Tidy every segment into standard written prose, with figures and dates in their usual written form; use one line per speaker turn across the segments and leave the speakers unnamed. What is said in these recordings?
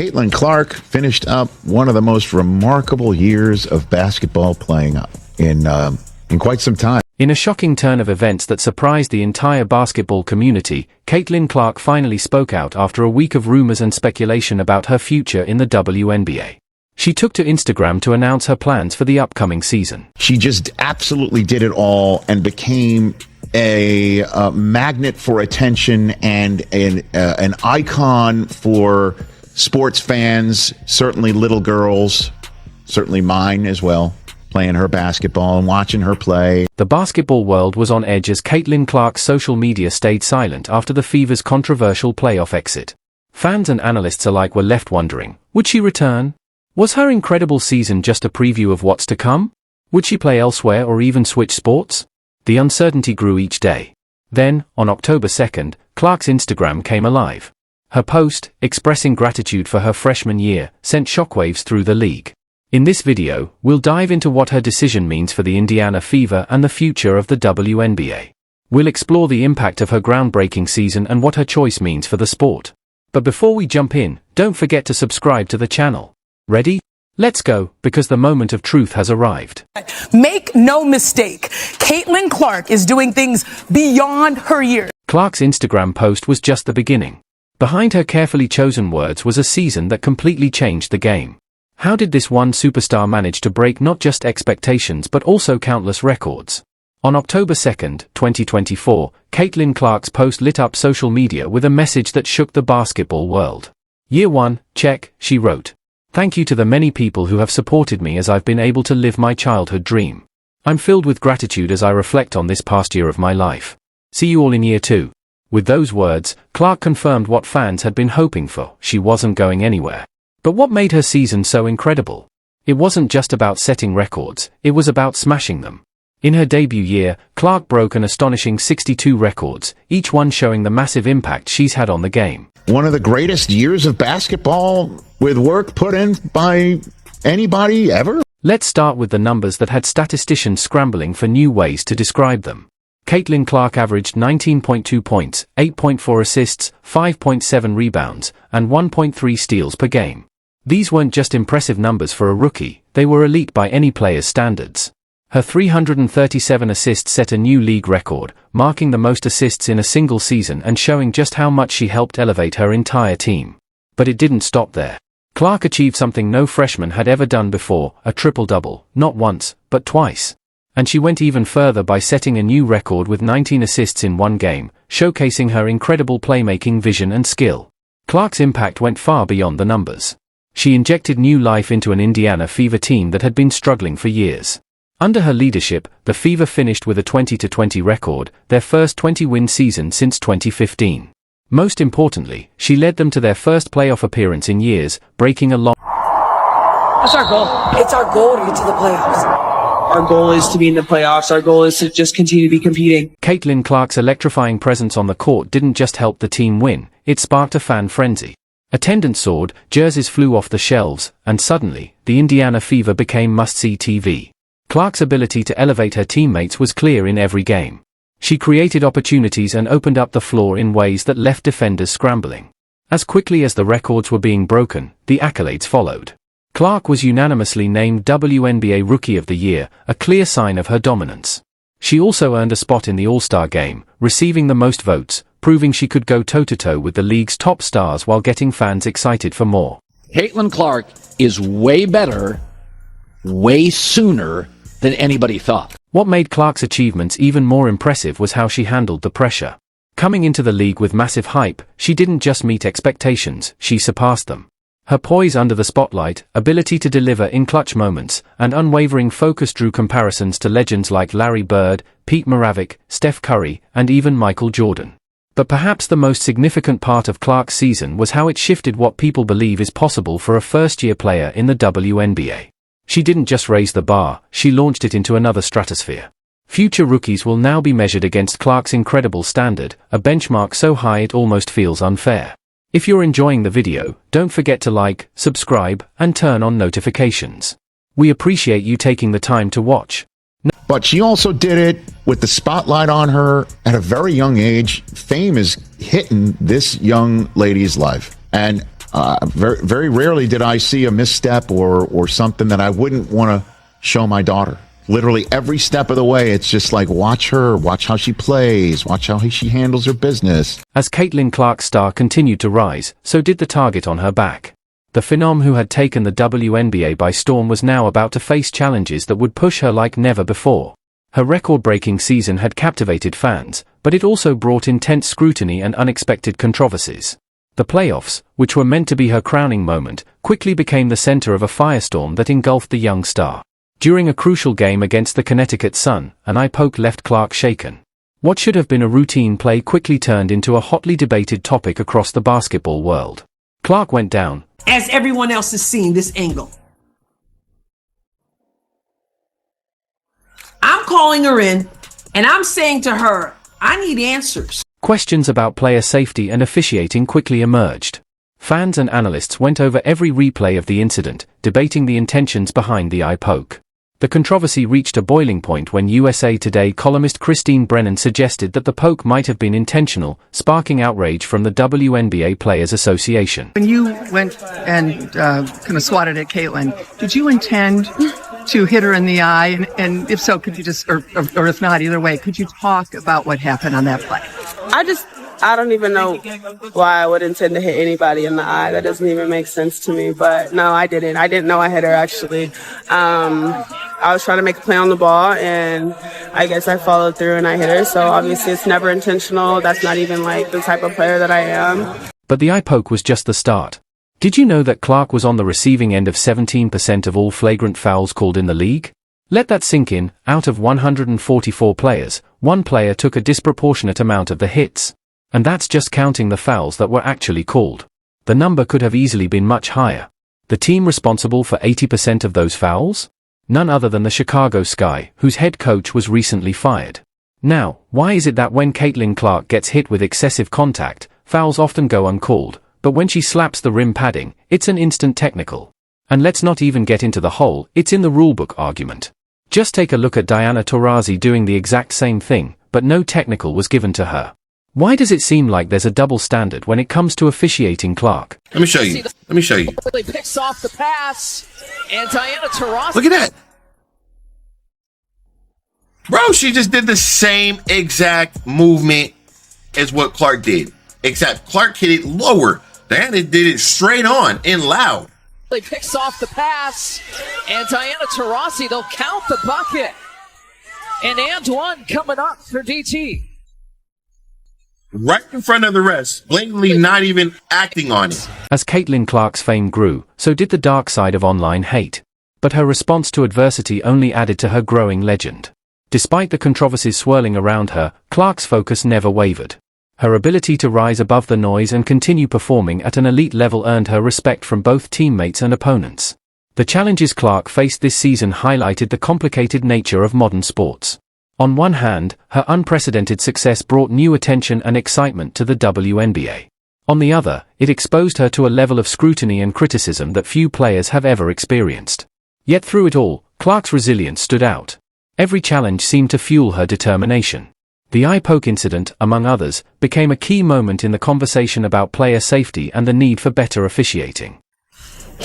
Caitlin Clark finished up one of the most remarkable years of basketball playing in quite some time.
In a shocking turn of events that surprised the entire basketball community, Caitlin Clark finally spoke out after a week of rumors and speculation about her future in the WNBA. She took to Instagram to announce her plans for the upcoming season.
She just absolutely did it all and became a magnet for attention and an icon for sports fans, certainly little girls, certainly mine as well, playing her basketball and watching her play.
The basketball world was on edge as Caitlin Clark's social media stayed silent after the Fever's controversial playoff exit. Fans and analysts alike were left wondering, would she return? Was her incredible season just a preview of what's to come? Would she play elsewhere or even switch sports? The uncertainty grew each day. Then, on October 2nd, Clark's Instagram came alive. Her post, expressing gratitude for her freshman year, sent shockwaves through the league. In this video, we'll dive into what her decision means for the Indiana Fever and the future of the WNBA. We'll explore the impact of her groundbreaking season and what her choice means for the sport. But before we jump in, don't forget to subscribe to the channel. Ready? Let's go, because the moment of truth has arrived.
Make no mistake, Caitlin Clark is doing things beyond her years.
Clark's Instagram post was just the beginning. Behind her carefully chosen words was a season that completely changed the game. How did this one superstar manage to break not just expectations but also countless records? On October 2nd, 2024, Caitlin Clark's post lit up social media with a message that shook the basketball world. Year 1, check, she wrote. Thank you to the many people who have supported me as I've been able to live my childhood dream. I'm filled with gratitude as I reflect on this past year of my life. See you all in year 2. With those words, Clark confirmed what fans had been hoping for. She wasn't going anywhere. But what made her season so incredible? It wasn't just about setting records, it was about smashing them. In her debut year, Clark broke an astonishing 62 records, each one showing the massive impact she's had on the game.
One of the greatest years of basketball with work put in by anybody ever?
Let's start with the numbers that had statisticians scrambling for new ways to describe them. Caitlin Clark averaged 19.2 points, 8.4 assists, 5.7 rebounds, and 1.3 steals per game. These weren't just impressive numbers for a rookie, they were elite by any player's standards. Her 337 assists set a new league record, marking the most assists in a single season and showing just how much she helped elevate her entire team. But it didn't stop there. Clark achieved something no freshman had ever done before, a triple-double, not once, but twice. And she went even further by setting a new record with 19 assists in one game, showcasing her incredible playmaking vision and skill. Clark's impact went far beyond the numbers. She injected new life into an Indiana Fever team that had been struggling for years. Under her leadership, the Fever finished with a 20-20 record, their first 20-win season since 2015. Most importantly, she led them to their first playoff appearance in years, breaking a long...
What's our goal?
It's our goal to get to the playoffs.
Our goal is to be in the playoffs. Our goal is to just continue to be competing.
Caitlin Clark's electrifying presence on the court didn't just help the team win, it sparked a fan frenzy. Attendance soared, jerseys flew off the shelves, and suddenly, the Indiana Fever became must-see TV. Clark's ability to elevate her teammates was clear in every game. She created opportunities and opened up the floor in ways that left defenders scrambling. As quickly as the records were being broken, the accolades followed. Clark was unanimously named WNBA Rookie of the Year, a clear sign of her dominance. She also earned a spot in the All-Star game, receiving the most votes, proving she could go toe-to-toe with the league's top stars while getting fans excited for more.
Caitlin Clark is way better, way sooner than anybody thought.
What made Clark's achievements even more impressive was how she handled the pressure. Coming into the league with massive hype, she didn't just meet expectations, she surpassed them. Her poise under the spotlight, ability to deliver in clutch moments, and unwavering focus drew comparisons to legends like Larry Bird, Pete Maravich, Steph Curry, and even Michael Jordan. But perhaps the most significant part of Clark's season was how it shifted what people believe is possible for a first-year player in the WNBA. She didn't just raise the bar, she launched it into another stratosphere. Future rookies will now be measured against Clark's incredible standard, a benchmark so high it almost feels unfair. If you're enjoying the video, don't forget to like, subscribe, and turn on notifications. We appreciate you taking the time to watch.
But she also did it with the spotlight on her at a very young age. Fame is hitting this young lady's life. And Very, very rarely did I see a misstep or something that I wouldn't want to show my daughter. Literally every step of the way, it's just like, watch her, watch how she plays, watch how she handles her business.
As Caitlin Clark's star continued to rise, so did the target on her back. The phenom who had taken the WNBA by storm was now about to face challenges that would push her like never before. Her record-breaking season had captivated fans, but it also brought intense scrutiny and unexpected controversies. The playoffs, which were meant to be her crowning moment, quickly became the center of a firestorm that engulfed the young star. During a crucial game against the Connecticut Sun, an eye poke left Clark shaken. What should have been a routine play quickly turned into a hotly debated topic across the basketball world. Clark went down.
As everyone else has seen this angle. I'm calling her in, and I'm saying to her, I need answers.
Questions about player safety and officiating quickly emerged. Fans and analysts went over every replay of the incident, debating the intentions behind the eye poke. The controversy reached a boiling point when USA Today columnist Christine Brennan suggested that the poke might have been intentional, sparking outrage from the WNBA Players Association.
When you went and kind of swatted at Caitlin, did you intend to hit her in the eye? And if so, could you just, or if not, either way, could you talk about what happened on that play?
I don't even know why I would intend to hit anybody in the eye. That doesn't even make sense to me. But no, I didn't. I didn't know I hit her, actually. I was trying to make a play on the ball, and I guess I followed through and I hit her. So obviously it's never intentional. That's not even like the type of player that I am.
But the eye poke was just the start. Did you know that Clark was on the receiving end of 17% of all flagrant fouls called in the league? Let that sink in. Out of 144 players, one player took a disproportionate amount of the hits. And that's just counting the fouls that were actually called. The number could have easily been much higher. The team responsible for 80% of those fouls? None other than the Chicago Sky, whose head coach was recently fired. Now, why is it that when Caitlin Clark gets hit with excessive contact, fouls often go uncalled, but when she slaps the rim padding, it's an instant technical? And let's not even get into the whole "it's in the rulebook" argument. Just take a look at Diana Taurasi doing the exact same thing, but no technical was given to her. Why does it seem like there's a double standard when it comes to officiating Clark?
Let me show you.
Picks off the pass, and Diana Taurasi.
Look at that. Bro, she just did the same exact movement as what Clark did, except Clark hit it lower. Diana did it straight on and loud.
Picks off the pass, and Diana Taurasi, they'll count the bucket. And one coming up for DT.
Right in front of the rest, blatantly not even acting on it.
As Caitlin Clark's fame grew, so did the dark side of online hate. But her response to adversity only added to her growing legend. Despite the controversies swirling around her, Clark's focus never wavered. Her ability to rise above the noise and continue performing at an elite level earned her respect from both teammates and opponents. The challenges Clark faced this season highlighted the complicated nature of modern sports. On one hand, her unprecedented success brought new attention and excitement to the WNBA. On the other, it exposed her to a level of scrutiny and criticism that few players have ever experienced. Yet through it all, Clark's resilience stood out. Every challenge seemed to fuel her determination. The eye poke incident, among others, became a key moment in the conversation about player safety and the need for better officiating.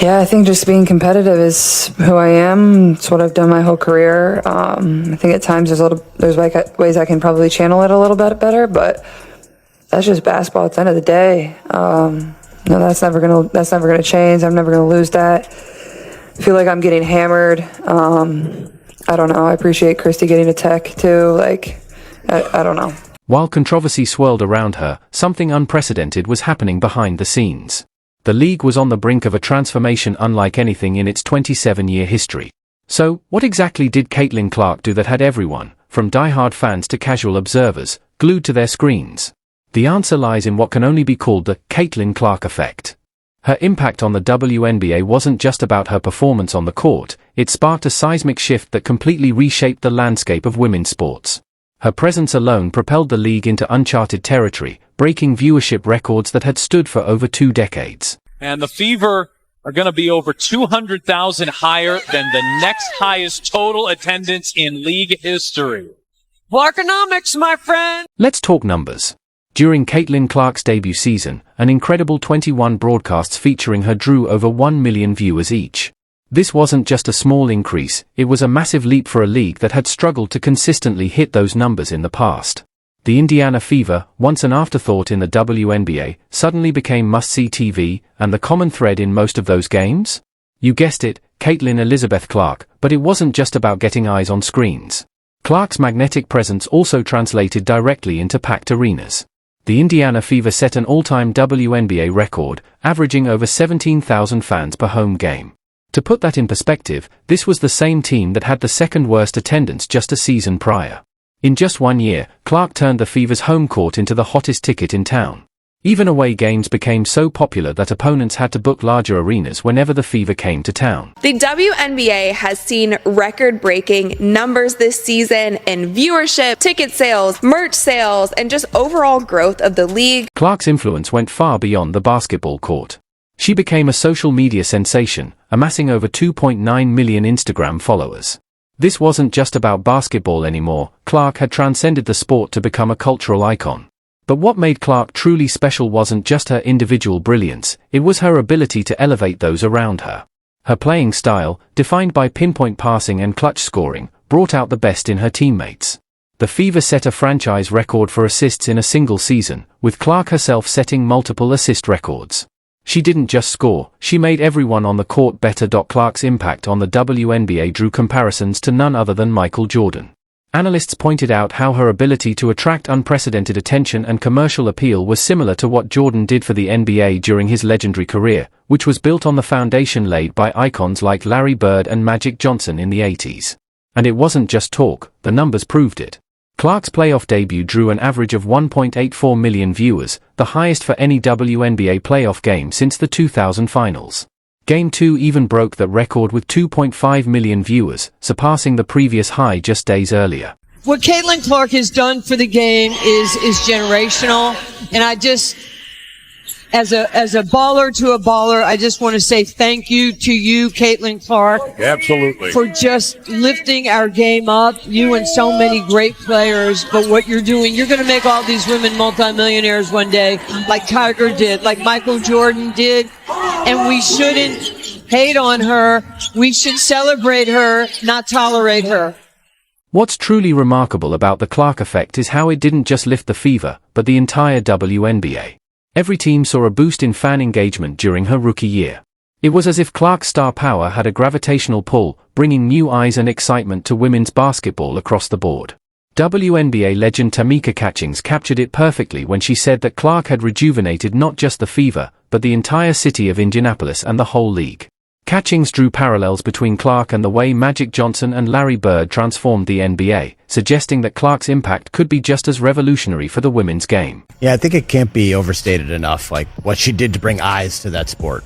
Yeah, I think just being competitive is who I am. It's what I've done my whole career. I think at times there's ways I can probably channel it a little bit better, but that's just basketball at the end of the day. No, that's never gonna change. I'm never gonna lose that. I feel like I'm getting hammered. I don't know. I appreciate Christy getting a tech too. I don't know.
While controversy swirled around her, something unprecedented was happening behind the scenes. The league was on the brink of a transformation unlike anything in its 27-year history. So, what exactly did Caitlin Clark do that had everyone, from die-hard fans to casual observers, glued to their screens? The answer lies in what can only be called the Caitlin Clark effect. Her impact on the WNBA wasn't just about her performance on the court, it sparked a seismic shift that completely reshaped the landscape of women's sports. Her presence alone propelled the league into uncharted territory, breaking viewership records that had stood for over 2 decades.
And the Fever are going to be over 200,000 higher than the next highest total attendance in league history.
Clarkonomics, my friend!
Let's talk numbers. During Caitlin Clark's debut season, an incredible 21 broadcasts featuring her drew over 1 million viewers each. This wasn't just a small increase, it was a massive leap for a league that had struggled to consistently hit those numbers in the past. The Indiana Fever, once an afterthought in the WNBA, suddenly became must-see TV, and the common thread in most of those games? You guessed it, Caitlin Elizabeth Clark, but it wasn't just about getting eyes on screens. Clark's magnetic presence also translated directly into packed arenas. The Indiana Fever set an all-time WNBA record, averaging over 17,000 fans per home game. To put that in perspective, this was the same team that had the second worst attendance just a season prior. In just 1 year, Clark turned the Fever's home court into the hottest ticket in town. Even away games became so popular that opponents had to book larger arenas whenever the Fever came to town.
The WNBA has seen record-breaking numbers this season in viewership, ticket sales, merch sales, and just overall growth of the league.
Clark's influence went far beyond the basketball court. She became a social media sensation, amassing over 2.9 million Instagram followers. This wasn't just about basketball anymore, Clark had transcended the sport to become a cultural icon. But what made Clark truly special wasn't just her individual brilliance, it was her ability to elevate those around her. Her playing style, defined by pinpoint passing and clutch scoring, brought out the best in her teammates. The Fever set a franchise record for assists in a single season, with Clark herself setting multiple assist records. She didn't just score, she made everyone on the court better. Clark's impact on the WNBA drew comparisons to none other than Michael Jordan. Analysts pointed out how her ability to attract unprecedented attention and commercial appeal was similar to what Jordan did for the NBA during his legendary career, which was built on the foundation laid by icons like Larry Bird and Magic Johnson in the 80s. And it wasn't just talk, the numbers proved it. Clark's playoff debut drew an average of 1.84 million viewers, the highest for any WNBA playoff game since the 2000 finals. Game 2 even broke that record with 2.5 million viewers, surpassing the previous high just days earlier.
What Caitlin Clark has done for the game is generational, and I just, as a baller to a baller, I just want to say thank you to you, Caitlin Clark.
Absolutely.
For just lifting our game up, you and so many great players. But what you're doing, you're going to make all these women multimillionaires one day, like Tiger did, like Michael Jordan did. And we shouldn't hate on her. We should celebrate her, not tolerate her.
What's truly remarkable about the Clark effect is how it didn't just lift the Fever, but the entire WNBA. Every team saw a boost in fan engagement during her rookie year. It was as if Clark's star power had a gravitational pull, bringing new eyes and excitement to women's basketball across the board. WNBA legend Tamika Catchings captured it perfectly when she said that Clark had rejuvenated not just the Fever, but the entire city of Indianapolis and the whole league. Catchings drew parallels between Clark and the way Magic Johnson and Larry Bird transformed the NBA, suggesting that Clark's impact could be just as revolutionary for the women's game.
Yeah, I think it can't be overstated enough, like what she did to bring eyes to that sport.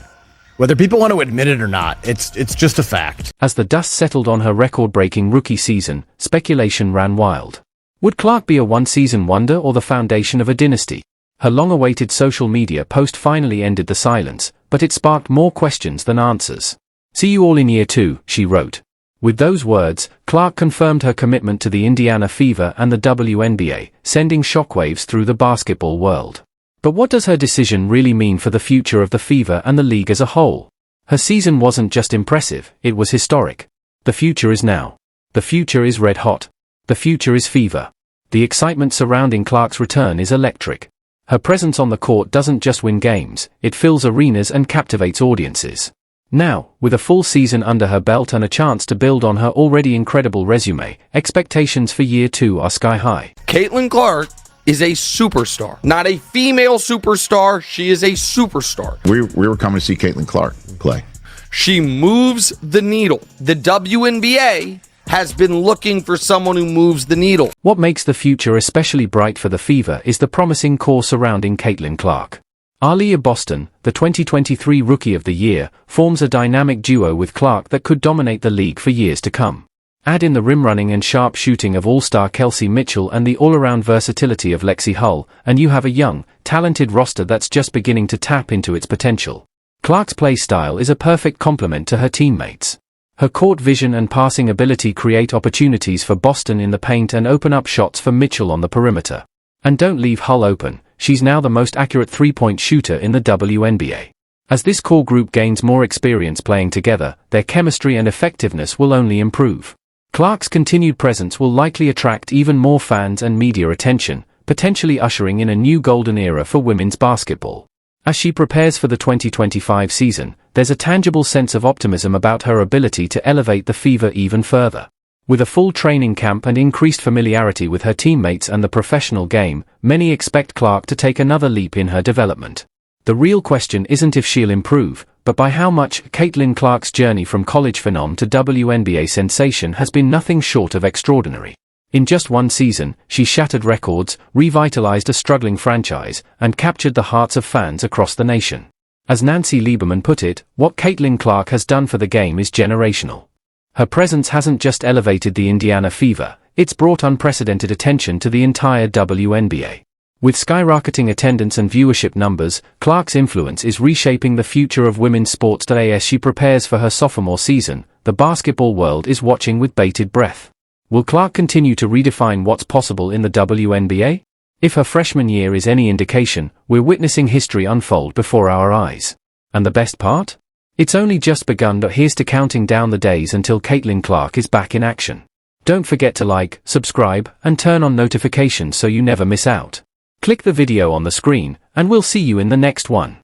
Whether people want to admit it or not, it's just a fact.
As the dust settled on her record-breaking rookie season, speculation ran wild. Would Clark be a one-season wonder or the foundation of a dynasty? Her long-awaited social media post finally ended the silence, but it sparked more questions than answers. "See you all in year 2, she wrote. With those words, Clark confirmed her commitment to the Indiana Fever and the WNBA, sending shockwaves through the basketball world. But what does her decision really mean for the future of the Fever and the league as a whole? Her season wasn't just impressive, it was historic. The future is now. The future is red hot. The future is Fever. The excitement surrounding Clark's return is electric. Her presence on the court doesn't just win games, it fills arenas and captivates audiences. Now, with a full season under her belt and a chance to build on her already incredible resume, expectations for year 2 are sky high.
Caitlin Clark is a superstar. Not a female superstar, she is a superstar.
We were coming to see Caitlin Clark play.
She moves the needle. The WNBA has been looking for someone who moves the needle.
What makes the future especially bright for the Fever is the promising core surrounding Caitlin Clark. Aaliyah Boston, the 2023 Rookie of the Year, forms a dynamic duo with Clark that could dominate the league for years to come. Add in the rim running and sharp shooting of all-star Kelsey Mitchell and the all-around versatility of Lexi Hull, and you have a young, talented roster that's just beginning to tap into its potential. Clark's play style is a perfect complement to her teammates. Her court vision and passing ability create opportunities for Boston in the paint and open up shots for Mitchell on the perimeter. And don't leave Hull open. she's now the most accurate three-point shooter in the WNBA. As this core group gains more experience playing together, their chemistry and effectiveness will only improve. Clark's continued presence will likely attract even more fans and media attention, potentially ushering in a new golden era for women's basketball. As she prepares for the 2025 season, there's a tangible sense of optimism about her ability to elevate the Fever even further. With a full training camp and increased familiarity with her teammates and the professional game, many expect Clark to take another leap in her development. The real question isn't if she'll improve, but by how much. Caitlin Clark's journey from college phenom to WNBA sensation has been nothing short of extraordinary. In just one season, she shattered records, revitalized a struggling franchise, and captured the hearts of fans across the nation. As Nancy Lieberman put it, what Caitlin Clark has done for the game is generational. Her presence hasn't just elevated the Indiana Fever, it's brought unprecedented attention to the entire WNBA. With skyrocketing attendance and viewership numbers, Clark's influence is reshaping the future of women's sports. As she prepares for her sophomore season, the basketball world is watching with bated breath. Will Clark continue to redefine what's possible in the WNBA? If her freshman year is any indication, we're witnessing history unfold before our eyes. And the best part? It's only just begun, but here's to counting down the days until Caitlin Clark is back in action. Don't forget to like, subscribe, and turn on notifications so you never miss out. Click the video on the screen, and we'll see you in the next one.